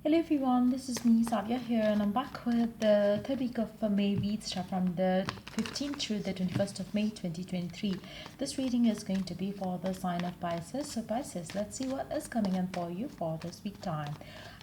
Hello everyone, this is me Sadia here, and I'm back with the third week of May reads from the 15th through the 21st of May 2023. This reading is going to be for the sign of Pisces. So Pisces, let's see what is coming in for you for this week time.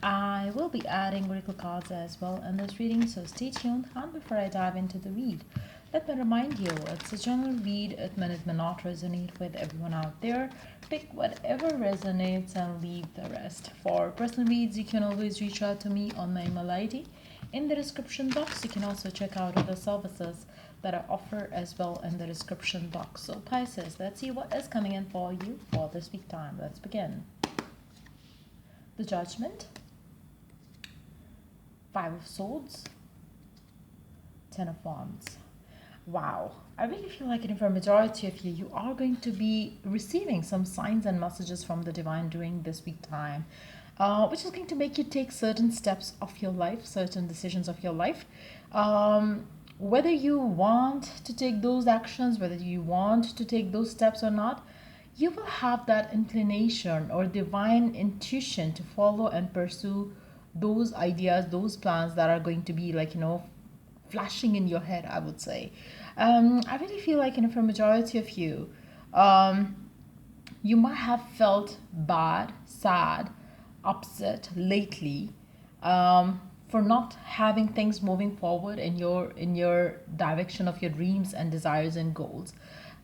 I will be adding oracle cards as well in this reading, so stay tuned. And before I dive into the read, let me remind you, it's a general read. It may not resonate with everyone out there. Pick whatever resonates and leave the rest. For personal reads, you can always reach out to me on my email ID. In the description box, you can also check out other services that I offer as well in the description box. So Pisces, let's see what is coming in for you for this week time. Let's begin. The Judgment, Five of Swords, Ten of Wands. Wow, I really feel like for a majority of you, you are going to be receiving some signs and messages from the divine during this week time, which is going to make you take certain steps of your life, certain decisions of your life. Whether you want to take those actions, whether you want to take those steps or not, you will have that inclination or divine intuition to follow and pursue those ideas, those plans that are going to be flashing in your head, I would say. I really feel like for a majority of you, you might have felt bad, sad, upset lately, for not having things moving forward in your direction of your dreams and desires and goals.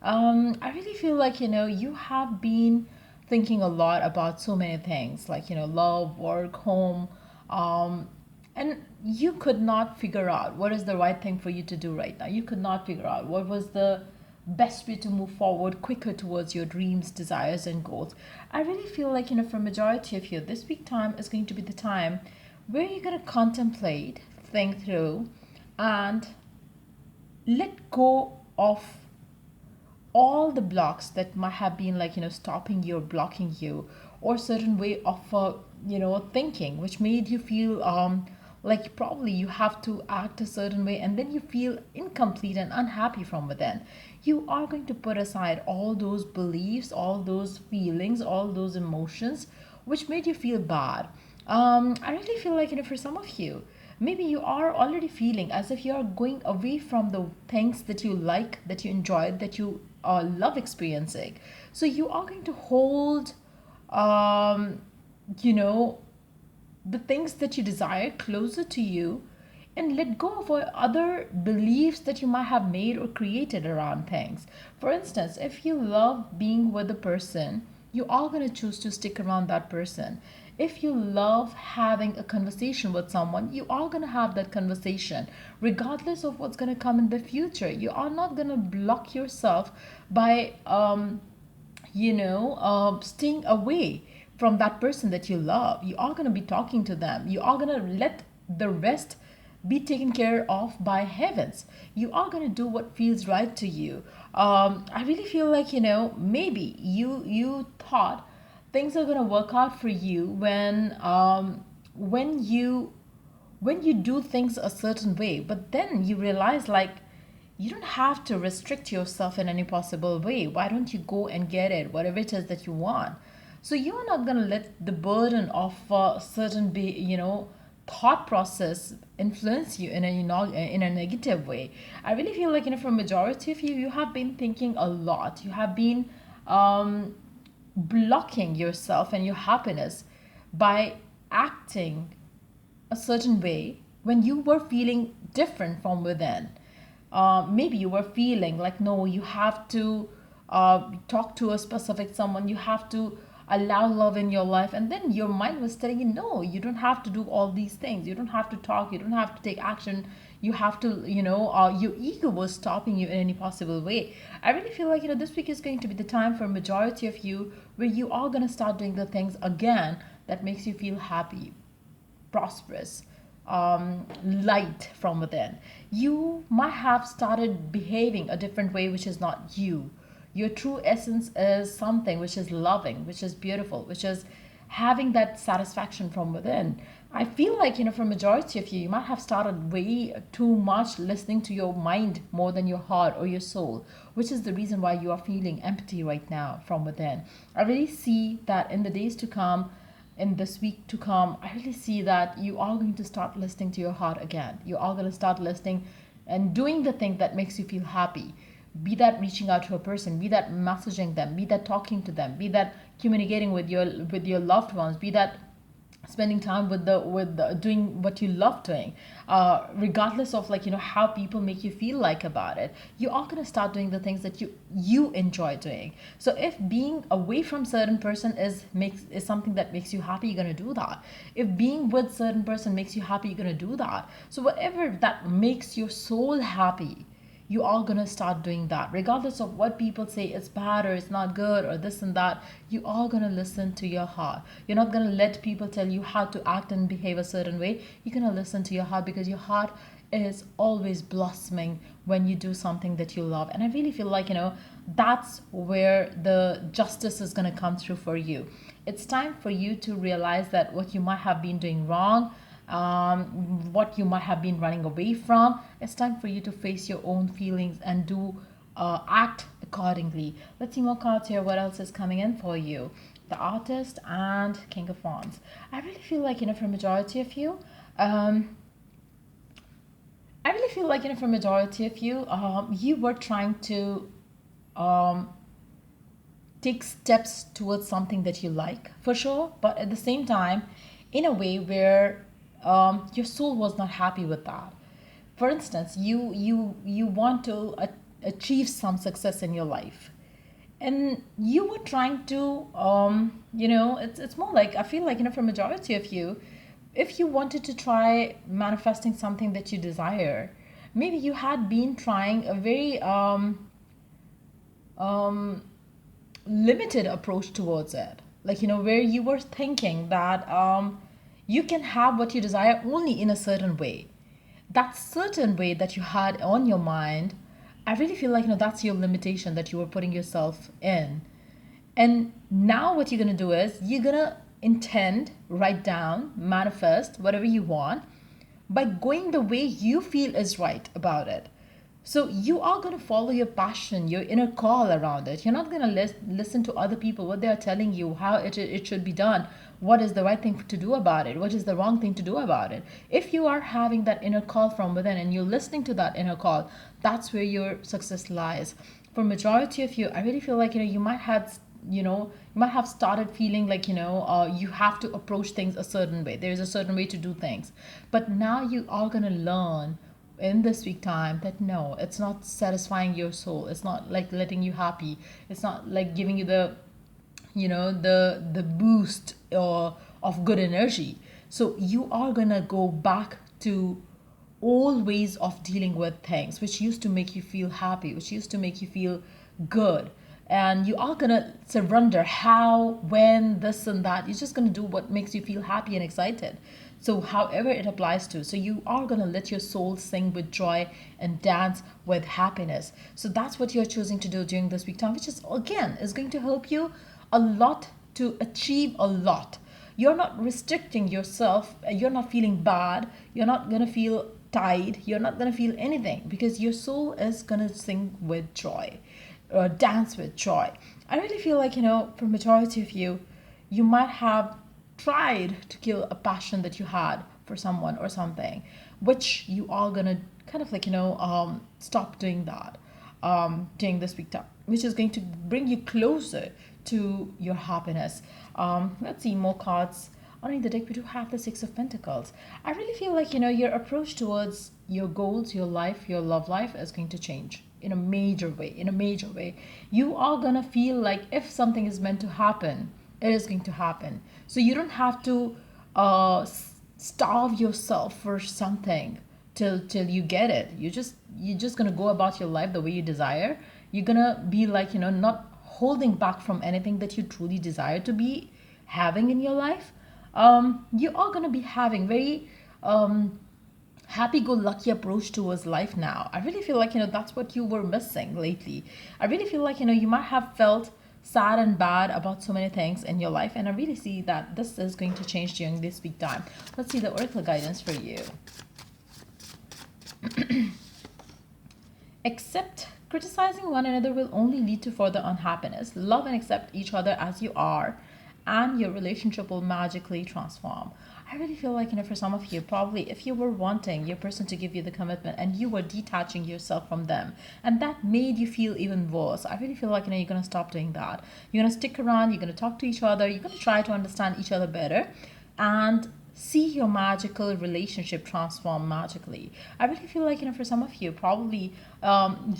I really feel like you have been thinking a lot about so many things like love, work, home, and you could not figure out what is the right thing for you to do right now. You could not figure out what was the best way to move forward quicker towards your dreams, desires, and goals. I really feel like for a majority of you, this week time is going to be the time where you're going to contemplate, think through, and let go of all the blocks that might have been stopping you or blocking you, or certain way of thinking which made you feel like probably you have to act a certain way, and then you feel incomplete and unhappy from within. You are going to put aside all those beliefs, all those feelings, all those emotions which made you feel bad. I really feel like for some of you, maybe you are already feeling as if you are going away from the things that you like, that you enjoy, that you love experiencing. So you are going to hold, um, you know, the things that you desire closer to you, and let go of other beliefs that you might have made or created around things. For instance, if you love being with a person, you are going to choose to stick around that person. If you love having a conversation with someone, you are going to have that conversation regardless of what's going to come in the future. You are not going to block yourself by staying away from that person that you love. You are going to be talking to them. You are going to let the rest be taken care of by heavens. You are going to do what feels right to you. I really feel like maybe you thought things are going to work out for you when you do things a certain way, but then you realize you don't have to restrict yourself in any possible way. Why don't you go and get it, whatever it is that you want? So you're not going to let the burden of certain thought process influence you in a negative way. I really feel like for a majority of you, you have been thinking a lot. You have been blocking yourself and your happiness by acting a certain way when you were feeling different from within. Maybe you were feeling like, no, you have to talk to a specific someone, you have to allow love in your life, and then your mind was telling you, no, you don't have to do all these things, you don't have to talk, you don't have to take action, you have to, your ego was stopping you in any possible way. I really feel like this week is going to be the time for a majority of you where you are going to start doing the things again that makes you feel happy, prosperous, light from within. You might have started behaving a different way, which is not you. Your true essence is something which is loving, which is beautiful, which is having that satisfaction from within. I feel like, for a majority of you, you might have started way too much listening to your mind more than your heart or your soul, which is the reason why you are feeling empty right now from within. I really see that in the days to come, in this week to come, I really see that you are going to start listening to your heart again. You are going to start listening and doing the thing that makes you feel happy. Be that reaching out to a person, be that messaging them, be that talking to them, be that communicating with your loved ones, be that spending time with doing what you love doing, regardless of like how people make you feel like about it. You are going to start doing the things that you enjoy doing. So if being away from certain person is something that makes you happy, you're going to do that. If being with certain person makes you happy, you're going to do that. So whatever that makes your soul happy, you are going to start doing that, regardless of what people say it's bad or it's not good or this and that. You are going to listen to your heart. You're not going to let people tell you how to act and behave a certain way. You're going to listen to your heart, because your heart is always blossoming when you do something that you love. And I really feel like that's where the justice is going to come through for you. It's time for you to realize that what you might have been doing wrong, what you might have been running away from, it's time for you to face your own feelings and act accordingly. Let's see more cards here. What else is coming in for you? The Artist and King of Wands. I really feel like for majority of you, you were trying to take steps towards something that you like, for sure, but at the same time in a way where your soul was not happy with that. For instance, you want to achieve some success in your life, and you were trying to it's more like, I feel like for majority of you, if you wanted to try manifesting something that you desire, maybe you had been trying a very limited approach towards it, like where you were thinking that you can have what you desire only in a certain way. That certain way that you had on your mind, I really feel like that's your limitation that you were putting yourself in. And now what you're going to do is you're going to intend, write down, manifest whatever you want by going the way you feel is right about it. So you are going to follow your passion, your inner call around it. You're not going to listen to other people, what they are telling you, how it should be done, what is the right thing to do about it, what is the wrong thing to do about it. If you are having that inner call from within and you're listening to that inner call, that's where your success lies. For majority of you, I really feel like you might have started feeling like you have to approach things a certain way. There's a certain way to do things, but now you are going to learn in this week time that no, it's not satisfying your soul, it's not like letting you happy, it's not like giving you the the boost of good energy. So you are gonna go back to old ways of dealing with things, which used to make you feel happy, which used to make you feel good. And you are gonna surrender how, when, this and that. You're just gonna do what makes you feel happy and excited. So however it applies to. So you are gonna let your soul sing with joy and dance with happiness. So that's what you're choosing to do during this week time, which is again is going to help you a lot to achieve a lot. You're not restricting yourself, you're not feeling bad, you're not gonna feel tired, you're not gonna feel anything, because your soul is gonna sing with joy or dance with joy. I really feel like for majority of you, you might have tried to kill a passion that you had for someone or something, which you are gonna kind of like stop doing that during this week time, which is going to bring you closer to your happiness. Let's see more cards. On the deck, we do have the Six of Pentacles. I really feel like your approach towards your goals, your life, your love life is going to change in a major way. In a major way, you are gonna feel like if something is meant to happen, it is going to happen. So you don't have to starve yourself for something till you get it. You're just gonna go about your life the way you desire. You're gonna be like not holding back from anything that you truly desire to be having in your life. You are gonna be having very happy-go-lucky approach towards life now. I really feel like that's what you were missing lately. I really feel like you might have felt sad and bad about so many things in your life, and I really see that this is going to change during this week time. Let's see the oracle guidance for you. Accept criticizing one another will only lead to further unhappiness. Love and accept each other as you are, and your relationship will magically transform. I really feel like, for some of you, probably if you were wanting your person to give you the commitment and you were detaching yourself from them, and that made you feel even worse, I really feel like, you're going to stop doing that. You're going to stick around, you're going to talk to each other, you're going to try to understand each other better, and see your magical relationship transform magically. I really feel like, for some of you, probably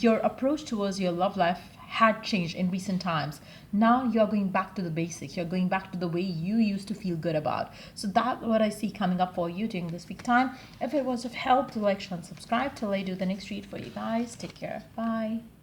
your approach towards your love life had changed in recent times. Now you're going back to the basics. You're going back to the way you used to feel good about. So that's what I see coming up for you during this week time. If it was of help, to like, share, and subscribe till I do the next read for you guys. Take care. Bye.